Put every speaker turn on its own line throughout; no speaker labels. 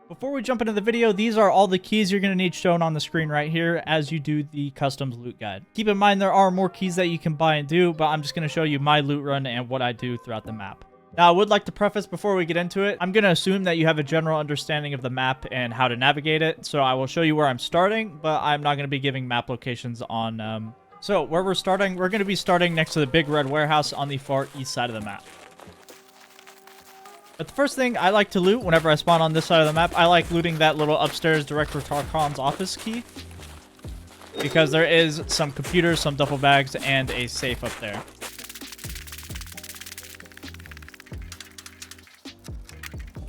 Before we jump into the video, these are all the keys you're going to need shown on the screen right here as you do the customs loot guide. Keep in mind there are more keys that you can buy and do, but I'm just going to show you my loot run and what I do throughout the map. Now, I would like to preface before we get into it, I'm going to assume that you have a general understanding of the map and how to navigate it, so I will show you where I'm starting, but I'm not going to be giving map locations on... So, where we're starting, we're going to be starting next to the big red warehouse on the far east side of the map. But the first thing I like to loot whenever I spawn on this side of the map, I like looting that little upstairs Director Tarkov's office key. Because there is some computers, some duffel bags, and a safe up there.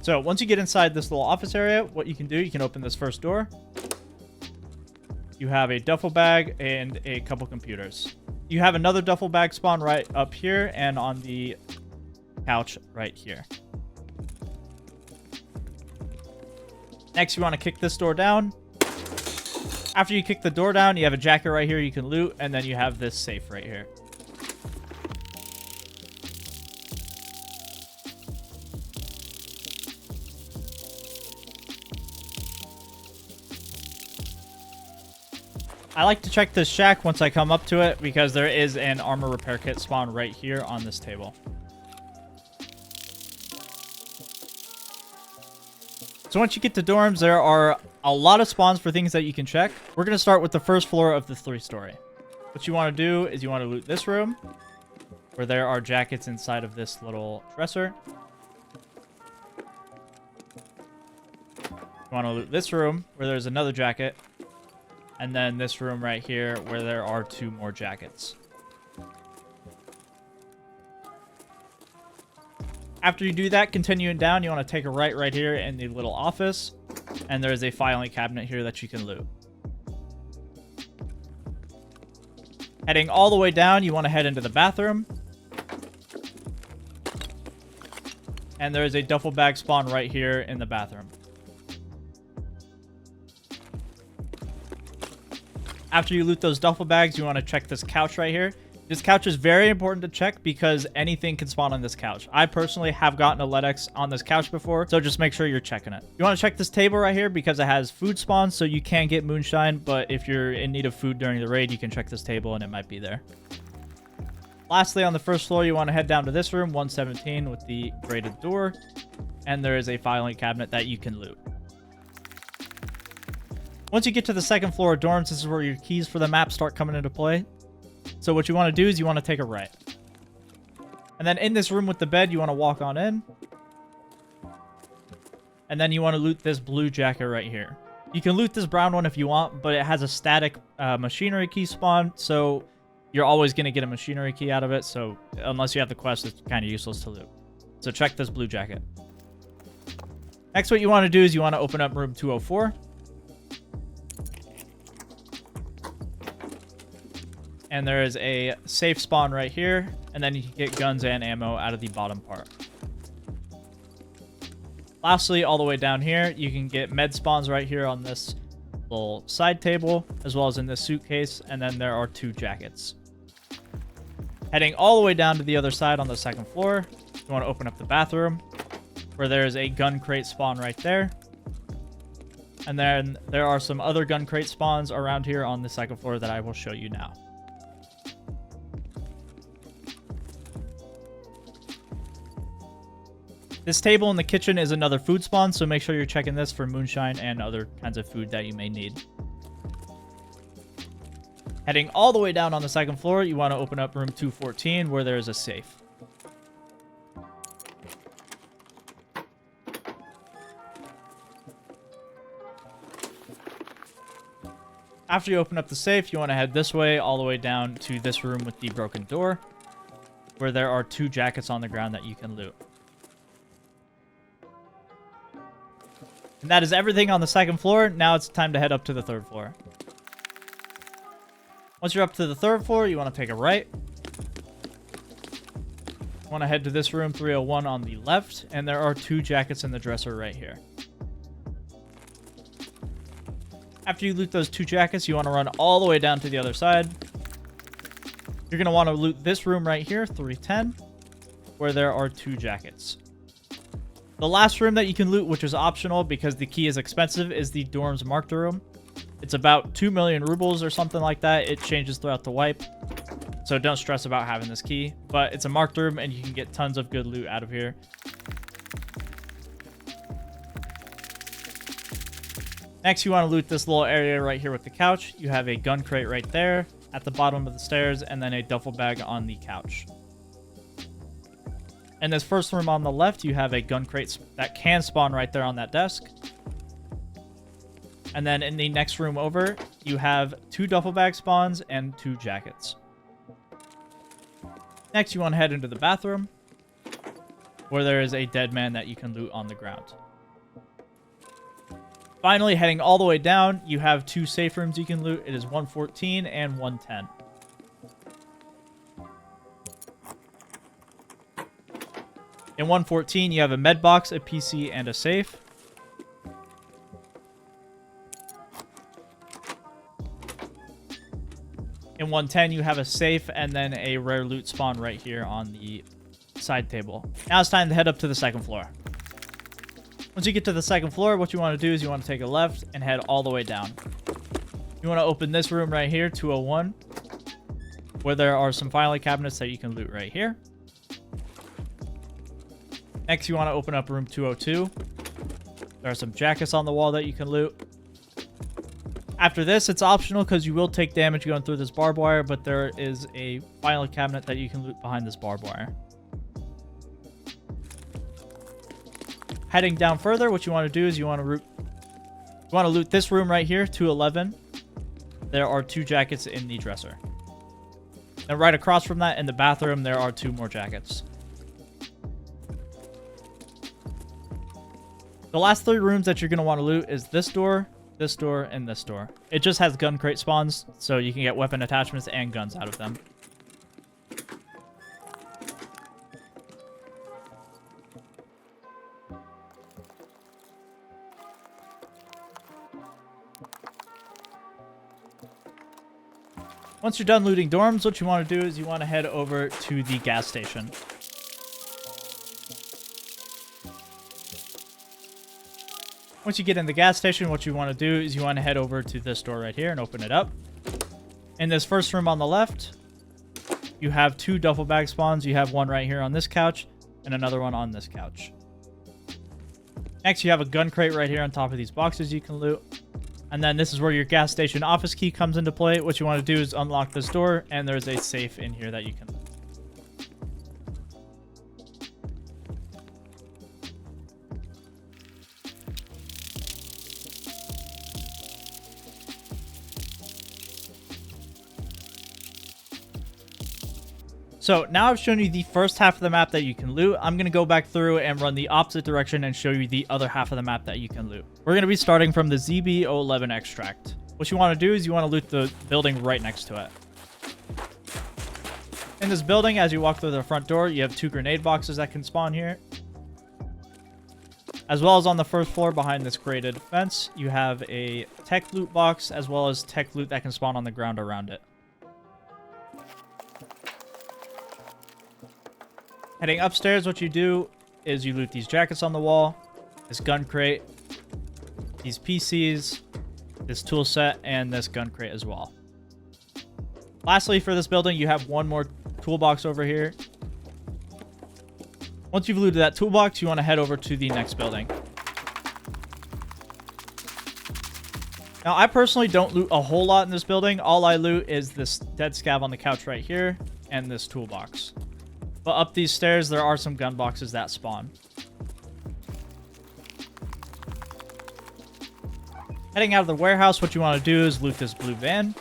So once you get inside this little office area, what you can do, you can open this first door. You have a duffel bag and a couple computers. You have another duffel bag spawn right up here and on the couch right here. Next, you want to kick this door down. After you kick the door down, you have a jacket right here you can loot, and then you have this safe right here. I like to check this shack once I come up to it because there is an armor repair kit spawn right here on this table. So once you get to dorms, there are a lot of spawns for things that you can check. We're going to start with the first floor of the 3-story. What you want to do is you want to loot this room, where there are jackets inside of this little dresser. You want to loot this room, where there's another jacket. And then this room right here, where there are 2 more jackets. After you do that, continuing down, you want to take a right here in the little office. And there's a filing cabinet here that you can loot. Heading all the way down, you want to head into the bathroom. And there's a duffel bag spawn right here in the bathroom. After you loot those duffel bags, you want to check this couch right here. This couch is very important to check because anything can spawn on this couch. I personally have gotten a LEDX on this couch before, so just make sure you're checking it. You want to check this table right here because it has food spawns, so you can get moonshine, but if you're in need of food during the raid, you can check this table and it might be there. Lastly, on the first floor, you want to head down to this room, 117, with the braided door, and there is a filing cabinet that you can loot. Once you get to the second floor of dorms, this is where your keys for the map start coming into play. So what you want to do is you want to take a right. And then in this room with the bed, you want to walk on in. And then you want to loot this blue jacket right here. You can loot this brown one if you want, but it has a static machinery key spawn. So you're always going to get a machinery key out of it. So unless you have the quest, it's kind of useless to loot. So check this blue jacket. Next, what you want to do is you want to open up room 204. And there is a safe spawn right here. And then you can get guns and ammo out of the bottom part. Lastly, all the way down here, you can get med spawns right here on this little side table, as well as in this suitcase. And then there are 2 jackets. Heading all the way down to the other side on the second floor, you want to open up the bathroom, where there is a gun crate spawn right there. And then there are some other gun crate spawns around here on the second floor that I will show you now. This table in the kitchen is another food spawn, so make sure you're checking this for moonshine and other kinds of food that you may need. Heading all the way down on the second floor, you want to open up room 214 where there is a safe. After you open up the safe, you want to head this way all the way down to this room with the broken door, where there are 2 jackets on the ground that you can loot. And that is everything on the second floor. Now it's time to head up to the third floor. Once you're up to the third floor, you want to take a right. You want to head to this room 301 on the left, and there are 2 jackets in the dresser right here. After you loot those 2 jackets, you want to run all the way down to the other side. You're going to want to loot this room right here, 310, where there are 2 jackets. The last room that you can loot, which is optional because the key is expensive, is the dorms marked room. It's about 2 million rubles or something like that. It changes throughout the wipe, so don't stress about having this key. But it's a marked room, and you can get tons of good loot out of here. Next, you want to loot this little area right here with the couch. You have a gun crate right there at the bottom of the stairs, and then a duffel bag on the couch. In this first room on the left, you have a gun crate that can spawn right there on that desk. And then in the next room over, you have 2 duffel bag spawns and 2 jackets. Next, you want to head into the bathroom, where there is a dead man that you can loot on the ground. Finally, heading all the way down, you have 2 safe rooms you can loot. It is 114 and 110. In 114, you have a med box, a PC, and a safe. In 110, you have a safe and then a rare loot spawn right here on the side table. Now it's time to head up to the second floor. Once you get to the second floor, what you want to do is you want to take a left and head all the way down. You want to open this room right here, 201, where there are some filing cabinets that you can loot right here. Next, you want to open up room 202. There are some jackets on the wall that you can loot. After this, it's optional because you will take damage going through this barbed wire, but there is a filing cabinet that you can loot behind this barbed wire. Heading down further, what you want to do is you want to loot this room right here, 211. There are 2 jackets in the dresser. And right across from that, in the bathroom, there are 2 more jackets. The last 3 rooms that you're going to want to loot is this door, and this door. It just has gun crate spawns, so you can get weapon attachments and guns out of them. Once you're done looting dorms, what you want to do is you want to head over to the gas station. Once you get in the gas station, what you want to do is you want to head over to this door right here and open it up. In this first room on the left, you have 2 duffel bag spawns. You have one right here on this couch and another one on this couch. Next, you have a gun crate right here on top of these boxes you can loot. And then this is where your gas station office key comes into play. What you want to do is unlock this door, and there's a safe in here that you can loot. So now I've shown you the first half of the map that you can loot. I'm going to go back through and run the opposite direction and show you the other half of the map that you can loot. We're going to be starting from the ZB011 extract. What you want to do is you want to loot the building right next to it. In this building, as you walk through the front door, you have 2 grenade boxes that can spawn here. As well as on the first floor behind this grated fence, you have a tech loot box as well as tech loot that can spawn on the ground around it. Heading upstairs, what you do is you loot these jackets on the wall, this gun crate, these PCs, this tool set, and this gun crate as well. Lastly, for this building, you have one more toolbox over here. Once you've looted that toolbox, you want to head over to the next building. Now, I personally don't loot a whole lot in this building. All I loot is this dead scav on the couch right here and this toolbox. But up these stairs, there are some gun boxes that spawn. Heading out of the warehouse, what you want to do is loot this blue van.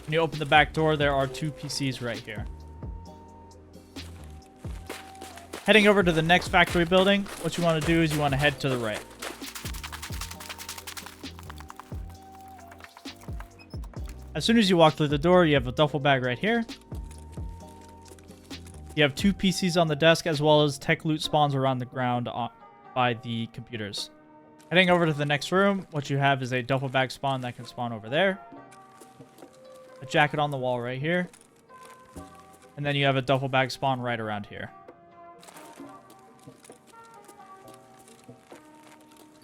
When you open the back door, there are 2 PCs right here. Heading over to the next factory building, what you want to do is you want to head to the right. As soon as you walk through the door, you have a duffel bag right here. You have 2 PCs on the desk, as well as tech loot spawns around the ground by the computers. Heading over to the next room, what you have is a duffel bag spawn that can spawn over there. A jacket on the wall right here. And then you have a duffel bag spawn right around here.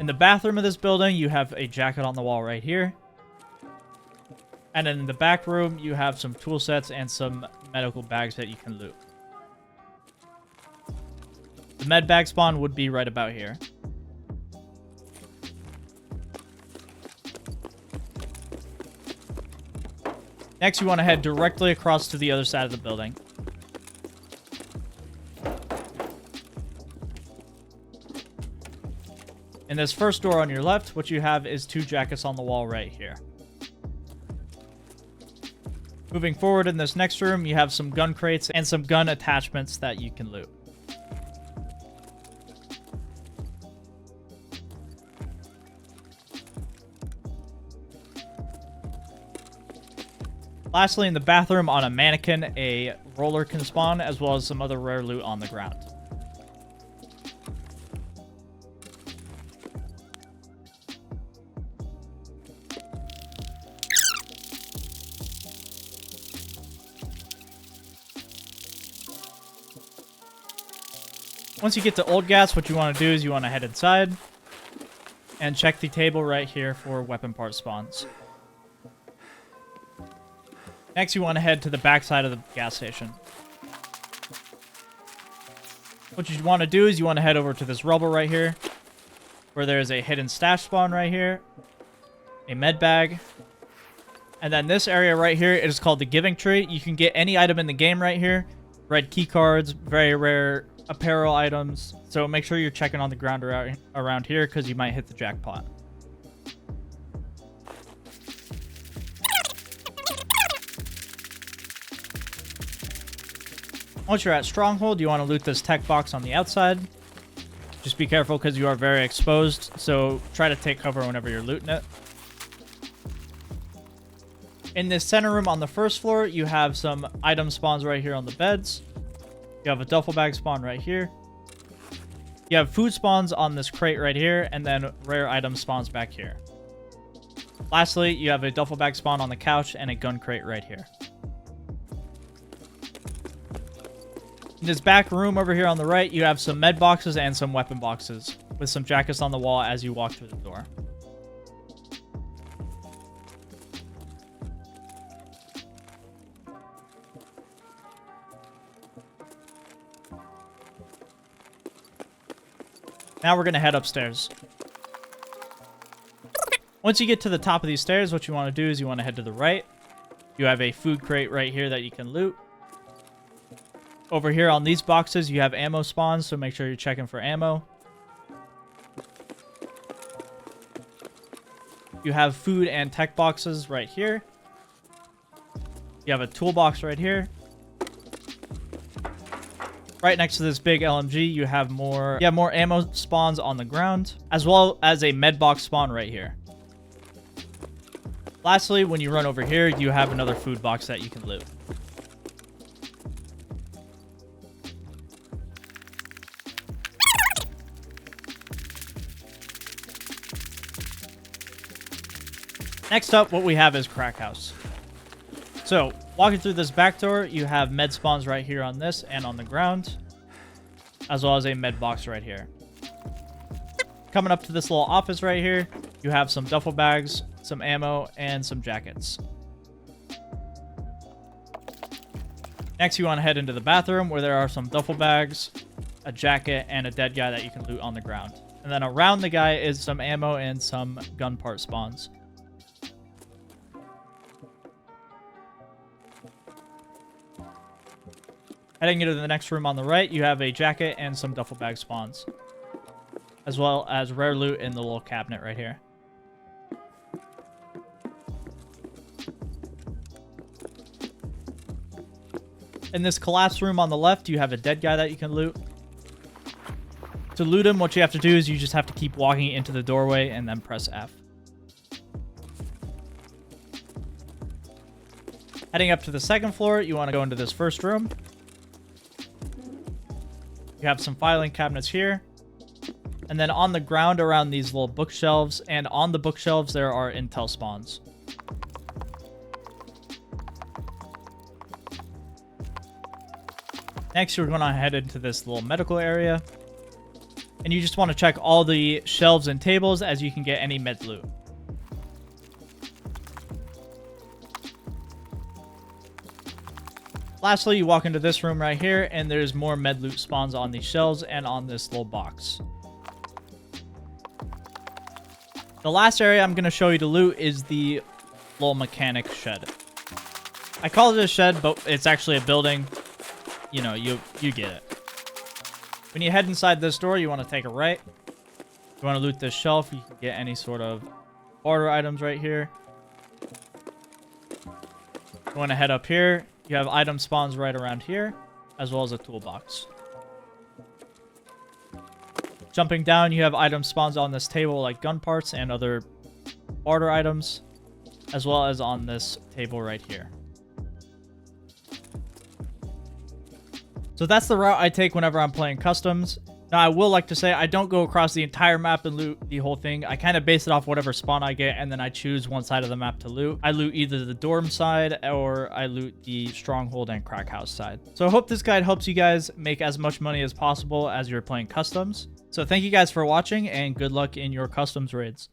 In the bathroom of this building, you have a jacket on the wall right here. And then in the back room, you have some tool sets and some medical bags that you can loot. The med bag spawn would be right about here. Next, you want to head directly across to the other side of the building. In this first door on your left, what you have is 2 jackets on the wall right here. Moving forward in this next room, you have some gun crates and some gun attachments that you can loot. Lastly, in the bathroom on a mannequin, a roller can spawn, as well as some other rare loot on the ground. Once you get to Old Gas, what you want to do is you want to head inside and check the table right here for weapon part spawns. Next, you want to head to the back side of the gas station. What you want to do is you want to head over to this rubble right here, where there's a hidden stash spawn right here, a med bag, and then this area right here is called the Giving Tree. You can get any item in the game right here. Red key cards, very rare apparel items. So make sure you're checking on the ground around here because you might hit the jackpot. Once you're at Stronghold, you want to loot this tech box on the outside. Just be careful because you are very exposed, so try to take cover whenever you're looting it. In this center room on the first floor, you have some item spawns right here on the beds. You have a duffel bag spawn right here. You have food spawns on this crate right here, and then rare item spawns back here. Lastly, you have a duffel bag spawn on the couch and a gun crate right here. In this back room over here on the right, you have some med boxes and some weapon boxes with some jackets on the wall as you walk through the door. Now we're going to head upstairs. Once you get to the top of these stairs, what you want to do is you want to head to the right. You have a food crate right here that you can loot. Over here on these boxes, you have ammo spawns, so make sure you're checking for ammo. You have food and tech boxes right here. You have a toolbox right here. Right next to this big LMG, you have more ammo spawns on the ground, as well as a med box spawn right here. Lastly, when you run over here, you have another food box that you can loot. Next up, what we have is Crack House. So, walking through this back door, you have med spawns right here on this and on the ground, as well as a med box right here. Coming up to this little office right here, you have some duffel bags, some ammo, and some jackets. Next, you want to head into the bathroom where there are some duffel bags, a jacket, and a dead guy that you can loot on the ground. And then around the guy is some ammo and some gun part spawns. Heading into the next room on the right, you have a jacket and some duffel bag spawns, as well as rare loot in the little cabinet right here. In this collapsed room on the left, you have a dead guy that you can loot. To loot him, what you have to do is you just have to keep walking into the doorway and then press F. Heading up to the second floor, you want to go into this first room. You have some filing cabinets here. And then on the ground around these little bookshelves, and on the bookshelves, there are intel spawns. Next, you're going to head into this little medical area. And you just want to check all the shelves and tables as you can get any med loot. Lastly, you walk into this room right here, and there's more med loot spawns on these shelves and on this little box. The last area I'm going to show you to loot is the little mechanic shed. I call it a shed, but it's actually a building. You know, you get it. When you head inside this door, you want to take a right. You want to loot this shelf. You can get any sort of barter items right here. You want to head up here. You have item spawns right around here, as well as a toolbox. Jumping down, you have item spawns on this table like gun parts and other barter items, as well as on this table right here. So that's the route I take whenever I'm playing customs. Now, I will like to say I don't go across the entire map and loot the whole thing. I kind of base it off whatever spawn I get, and then I choose one side of the map to loot. I loot either the dorm side or I loot the stronghold and crack house side. So I hope this guide helps you guys make as much money as possible as you're playing customs. So thank you guys for watching, and good luck in your customs raids.